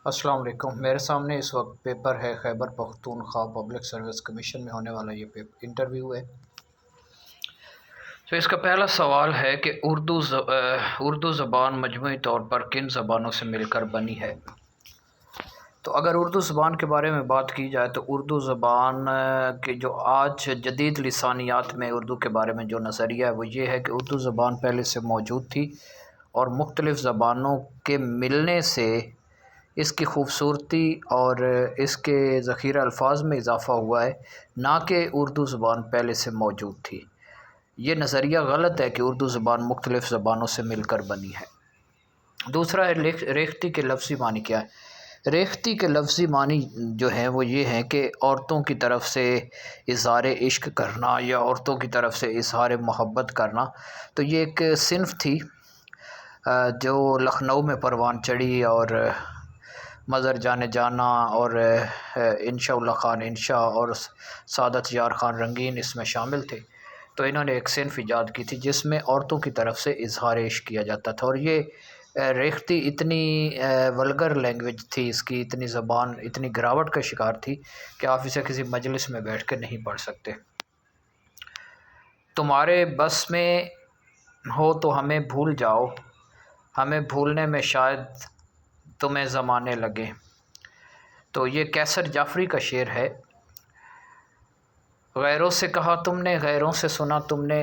السلام علیکم۔ میرے سامنے اس وقت پیپر ہے Khyber Pakhtunkhwa public service commission میں ہونے والا یہ انٹرویو ہے۔ تو اس کا پہلا سوال ہے کہ اردو زبان مجموعی طور پر کن زبانوں سے مل کر بنی ہے؟ تو اگر اردو زبان کے بارے میں بات کی جائے تو اردو زبان کے جو آج جدید لسانیات میں اردو کے بارے میں جو نظریہ ہے وہ یہ ہے کہ اردو زبان پہلے سے موجود تھی اور مختلف زبانوں کے ملنے سے اس کی خوبصورتی اور اس کے ذخیرہ الفاظ میں اضافہ ہوا ہے، نہ کہ اردو زبان پہلے سے موجود تھی۔ یہ نظریہ غلط ہے کہ اردو زبان مختلف زبانوں سے مل کر بنی ہے۔ دوسرا ہے ریختی کے لفظی معنی کیا ہے؟ ریختی کے لفظی معنی جو ہیں وہ یہ ہیں کہ عورتوں کی طرف سے اظہار عشق کرنا یا عورتوں کی طرف سے اظہار محبت کرنا۔ تو یہ ایک صنف تھی جو لکھنؤ میں پروان چڑھی اور مظہر جان جانا اور انشاء اللہ خان انشاء اور سعادت یار خان رنگین اس میں شامل تھے۔ تو انہوں نے ایک صنف ایجاد کی تھی جس میں عورتوں کی طرف سے اظہار عشق کیا جاتا تھا، اور یہ ریختی اتنی ولگر لینگویج تھی، اس کی اتنی زبان اتنی گراوٹ کا شکار تھی کہ آپ اسے کسی مجلس میں بیٹھ کے نہیں پڑھ سکتے۔ تمہارے بس میں ہو تو ہمیں بھول جاؤ، ہمیں بھولنے میں شاید تمہیں زمانے لگے۔ تو یہ کیسر جعفری کا شعر ہے۔ غیروں سے کہا تم نے، غیروں سے سنا تم نے،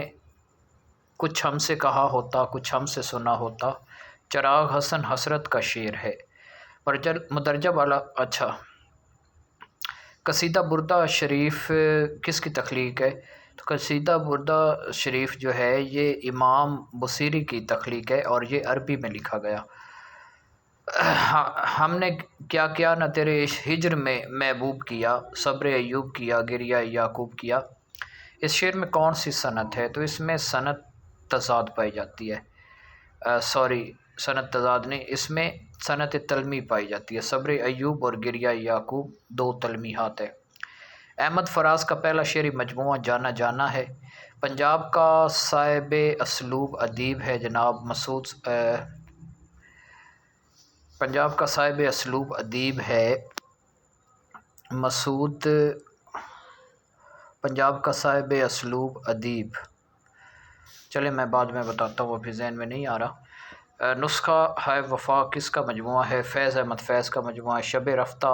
کچھ ہم سے کہا ہوتا، کچھ ہم سے سنا ہوتا۔ چراغ حسن حسرت کا شعر ہے۔ مدرجہ بالا اچھا، قصیدہ بردہ شریف کس کی تخلیق ہے؟ تو قصیدہ بردہ شریف جو ہے یہ امام بصیری کی تخلیق ہے اور یہ عربی میں لکھا گیا۔ ہم نے کیا کیا نہ تیرے ہجر میں محبوب کیا، صبر ایوب کیا، گریہ یعقوب کیا۔ اس شعر میں کون سی صنعت ہے؟ تو اس میں صنعت تضاد پائی جاتی ہے، صنعت تضاد نہیں، اس میں صنعت تلمی پائی جاتی ہے۔ صبر ایوب اور گریہ یعقوب دو تلمیحات ہے۔ احمد فراز کا پہلا شعری مجموعہ جانا جانا ہے۔ پنجاب کا صاحب اسلوب ادیب ہے جناب مسعود، پنجاب کا صاحب اسلوب ادیب ہے مسعود، پنجاب کا صاحب اسلوب ادیب، چلے میں بعد میں بتاتا ہوں، ابھی ذہن میں نہیں آ رہا۔ نسخہ ہے وفا کس کا مجموعہ ہے؟ فیض احمد فیض کا مجموعہ ہے۔ شب رفتہ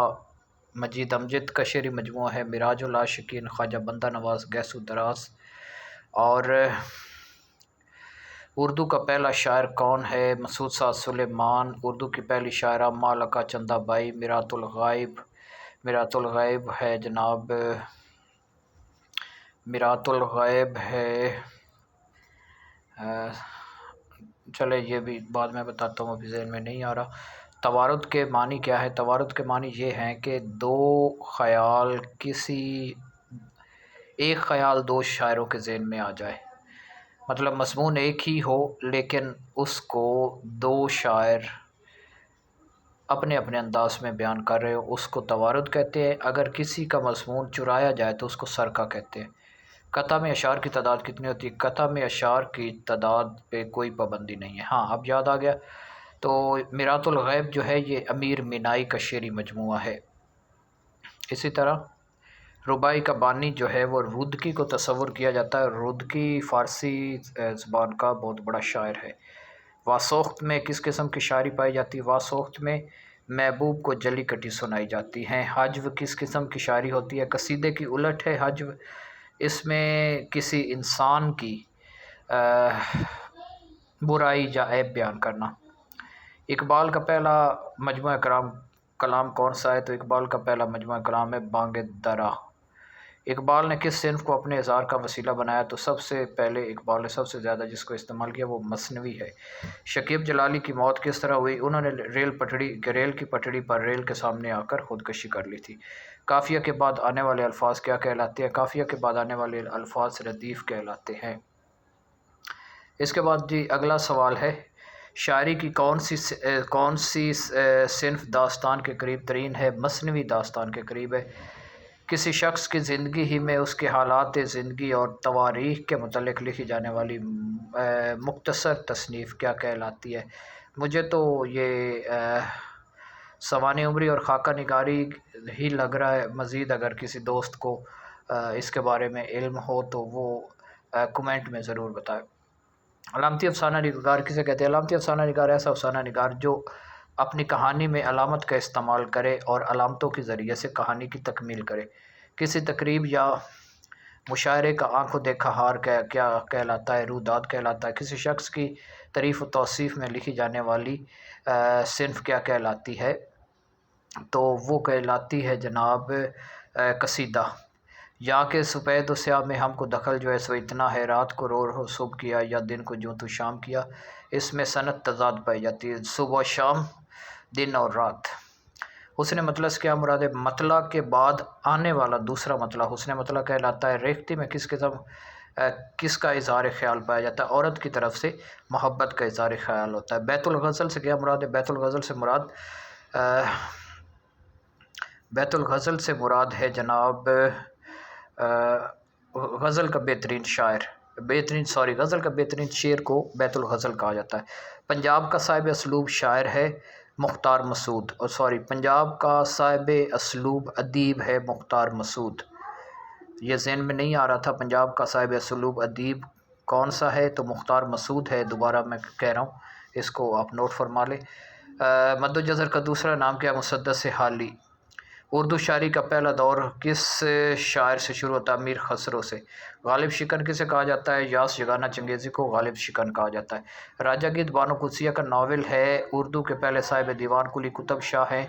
مجید امجد کا شعری مجموعہ ہے۔ مراج العاشقین خواجہ بندہ نواز گیسو دراز۔ اور اردو کا پہلا شاعر کون ہے؟ مسعود سعد سلیمان۔ اردو کی پہلی شاعرہ مالکہ چندہ بائی۔ میرات الغیب ہے جناب، میرات الغیب ہے، چلے یہ بھی بعد میں بتاتا ہوں، ابھی ذہن میں نہیں آ رہا۔ توارد کے معنی کیا ہے؟ توارد کے معنی یہ ہیں کہ ایک خیال دو شاعروں کے ذہن میں آ جائے، مطلب مضمون ایک ہی ہو لیکن اس کو دو شاعر اپنے اپنے انداز میں بیان کر رہے ہو، اس کو توارد کہتے ہیں۔ اگر کسی کا مضمون چرایا جائے تو اس کو سرقہ کہتے ہیں۔ قطع میں اشعار کی تعداد کتنی ہوتی ہے؟ قطع میں اشعار کی تعداد پہ کوئی پابندی نہیں ہے۔ ہاں اب یاد آ گیا۔ تو میرات الغیب جو ہے یہ امیر مینائی کا شعری مجموعہ ہے۔ اسی طرح رباعی کا بانی جو ہے وہ رودکی کو تصور کیا جاتا ہے۔ رودکی فارسی زبان کا بہت بڑا شاعر ہے۔ واسوخت میں کس قسم کی شاعری پائی جاتی ہے؟ واسوخت میں محبوب کو جلی کٹی سنائی جاتی ہیں۔ حجو کس قسم کی شاعری ہوتی ہے؟ قصیدے کی الٹ ہے حجو، اس میں کسی انسان کی برائی یا عیب بیان کرنا۔ اقبال کا پہلا مجموعہ کلام کون سا ہے؟ تو اقبال کا پہلا مجموعہ کلام ہے بانگ درا۔ اقبال نے کس صنف کو اپنے اظہار کا وسیلہ بنایا؟ تو سب سے پہلے اقبال نے سب سے زیادہ جس کو استعمال کیا وہ مثنوی ہے۔ شکیب جلالی کی موت کس طرح ہوئی؟ انہوں نے ریل کی پٹڑی پر ریل کے سامنے آ کر خودکشی کر لی تھی۔ قافیہ کے بعد آنے والے الفاظ کیا کہلاتے ہیں؟ قافیہ کے بعد آنے والے الفاظ ردیف کہلاتے ہیں۔ اس کے بعد جی اگلا سوال ہے، شاعری کی کون سی صنف داستان کے قریب ترین ہے؟ مثنوی داستان کے قریب ہے۔ کسی شخص کی زندگی ہی میں اس کے حالات زندگی اور تواریخ کے متعلق لکھی جانے والی مختصر تصنیف کیا کہلاتی ہے؟ مجھے تو یہ سوانح عمری اور خاکہ نگاری ہی لگ رہا ہے، مزید اگر کسی دوست کو اس کے بارے میں علم ہو تو وہ کمنٹ میں ضرور بتائے۔ علامتی افسانہ نگار کسے کہتے ہیں؟ علامتی افسانہ نگار ایسا افسانہ نگار جو اپنی کہانی میں علامت کا استعمال کرے اور علامتوں کے ذریعے سے کہانی کی تکمیل کرے۔ کسی تقریب یا مشاعرے کا آنکھوں دیکھا ہار کیا کہلاتا ہے؟ رویداد کہلاتا ہے۔ کسی شخص کی تعریف و توصیف میں لکھی جانے والی صنف کیا کہلاتی ہے؟ تو وہ کہلاتی ہے جناب قصیدہ۔ یا کہ سپید و سیاہ میں ہم کو دخل جو ہے سو اتنا ہے، رات کو رو صبح کیا یا دن کو جوں تو شام کیا، اس میں صنعت تضاد پائی جاتی ہے، صبح و شام، دن اور رات۔ حسن مطلع سے کیا مراد ہے؟ مطلع کے بعد آنے والا دوسرا مطلع حسن مطلع کہلاتا ہے۔ ریختہ میں کس کا اظہار خیال پایا جاتا ہے؟ عورت کی طرف سے محبت کا اظہار خیال ہوتا ہے۔ بیت الغزل سے کیا مراد ہے؟ بیت الغزل سے مراد ہے جناب غزل کا بہترین شعر کو بیت الغزل کہا جاتا ہے۔ پنجاب کا صاحب اسلوب شاعر ہے مختار مسعود، پنجاب کا صاحب اسلوب ادیب ہے مختار مسعود۔ یہ ذہن میں نہیں آ رہا تھا پنجاب کا صاحب اسلوب ادیب کون سا ہے، تو مختار مسعود ہے، دوبارہ میں کہہ رہا ہوں، اس کو آپ نوٹ فرما لیں۔ مد و جزر کا دوسرا نام کیا؟ مسدس حالی۔ اردو شاعری کا پہلا دور کس شاعر سے شروع ہوتا ہے؟ امیر خسرو سے۔ غالب شکن کسے کہا جاتا ہے؟ یاس یگانہ چنگیزی کو غالب شکن کہا جاتا ہے۔ راجہ گیت بانو قدسیہ کا ناول ہے۔ اردو کے پہلے صاحب دیوان قلی قطب شاہ ہیں۔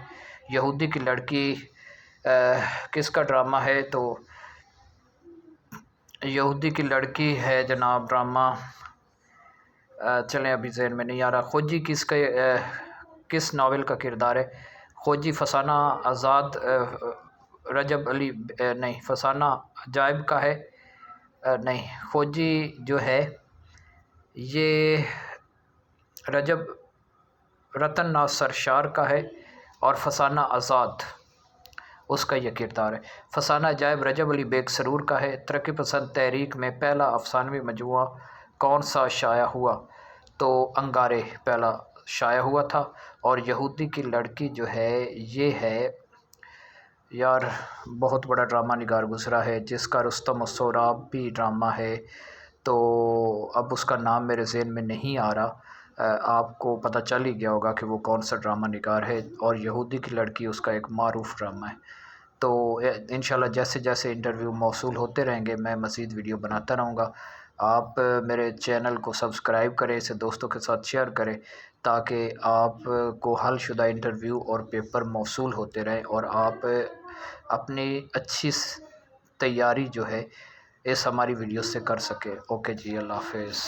یہودی کی لڑکی کس کا ڈرامہ ہے؟ تو یہودی کی لڑکی ہے جناب ڈرامہ، چلیں ابھی ذہن میں نہیں آ رہا۔ خوجی کس ناول کا کردار ہے؟ خوجی فسانہ آزاد رجب علی نہیں، فسانہ عجائب کا ہے نہیں، خوجی جو ہے یہ رتن ناز سرشار کا ہے، اور فسانہ آزاد اس کا یہ کردار ہے۔ فسانہ عجائب رجب علی بیگ سرور کا ہے۔ ترقی پسند تحریک میں پہلا افسانوی مجموعہ کون سا شائع ہوا؟ تو انگارے پہلا شائع ہوا تھا۔ اور یہودی کی لڑکی جو ہے یہ ہے یار بہت بڑا ڈرامہ نگار گزرا ہے جس کا رستم و سوراب بھی ڈرامہ ہے، تو اب اس کا نام میرے ذہن میں نہیں آ رہا، آپ کو پتہ چل ہی گیا ہوگا کہ وہ کون سا ڈرامہ نگار ہے، اور یہودی کی لڑکی اس کا ایک معروف ڈرامہ ہے۔ تو انشاءاللہ جیسے جیسے انٹرویو موصول ہوتے رہیں گے میں مزید ویڈیو بناتا رہوں گا۔ آپ میرے چینل کو سبسکرائب کریں، اسے دوستوں کے ساتھ شیئر کریں تاکہ آپ کو حل شدہ انٹرویو اور پیپر موصول ہوتے رہیں اور آپ اپنی اچھی تیاری جو ہے اس ہماری ویڈیو سے کر سکیں۔ اوکے جی، اللہ حافظ۔